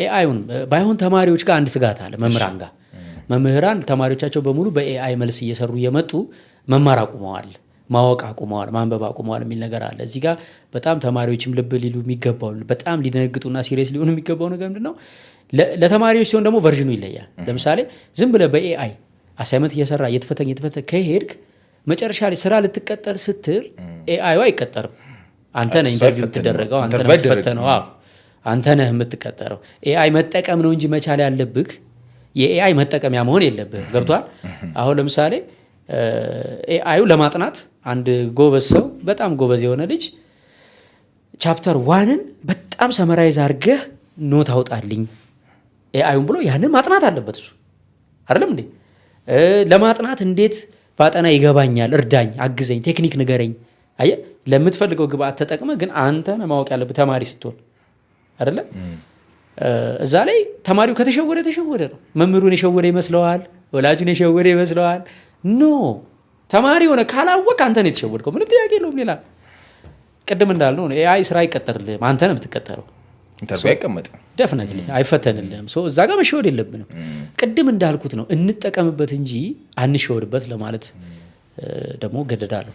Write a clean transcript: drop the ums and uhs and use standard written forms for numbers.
ኤአይውን ባይሆን ተማሪዎች ጋር አንድ ስጋት አለ መምህራን ጋር መምህራን ተማሪዎቻቸው በሙሉ በኤአይ መልስ እየሰሩ እየመጡ መማር አቁመዋል ማወቅ አቁመዋል ማንበብ አቁመዋል የሚል ነገር አለ እዚህ ጋር በጣም ተማሪዎችም ልብ ሊሉ የሚገባው በጣም ሊደነግጡና ሲሪየስ ሊሆኑ የሚገባው ነገር ምንድነው ለተማሪዎች ሲሆን ደግሞ ቨርዥኑ ይለያል ለምሳሌ ዝም ብለ በኤአይ አሳይመንት እየሰራ እየተፈተኝ ከሄድክ መጨረሻ ላይ ስራ ልትቀጠር ስትል ኤአይዋ አይቀጠርም አንተ ነህ ኢንተርቪው የምትደረገው አንተ ነህ የምትፈተነው አንተ ነህ የምትቀጠረው ኤአይ መጠቀም ነው እንጂ መቻል ያለብህ የኤአይ መጠቀሚያ መሆን የለብህ ገብቷል አሁን ለምሳሌ ኤአዩ ለማጥናት አንድ ጎበዝ ሰው በጣም ጎበዝ የሆነ ልጅ ቻፕተር 1ን በጣም ሰመራይዝ አድርገህ ኖት አውጣልኝ ኤአዩን ብሎ ያንን ማጥናት አለበት እሱ አይደለም እንዴ ለማጥናት እንዴት ባጠና ይገባኛል እርዳኝ አግዘኝ ቴክኒክ ንገረኝ አየ ለምትፈልገው ግብአት ተጠቅመህ ግን አንተ ነህ ማወቅ ያለብህ ተማሪ ስትሆን አይደለ እዛ ላይ ተማሪው ተሸወደ ነው መምህሩን የሸወደ ይመስለዋል ወላጁን የሸወደ ይመስለዋል ኖ ተማሪ ሆነ ካላወቅ አንተ ነህ የተሸወድከው ምንም ጥያቄ የለውም ሌላ ቅድም እንዳልነው ኤአይ ስራ አይቀጠርልህም አንተ ነህ የምትቀጠረው ኢንተርቪው አይቀመጥም ዴፊኒትሊ አይፈተንልህም እዛ ጋር መሸወድ የለብንም ቅድም እንዳልኩት ነው እንጠቀምበት እንጂ አንሸወድበት ለማለት ደግሞ ገደዳለሁ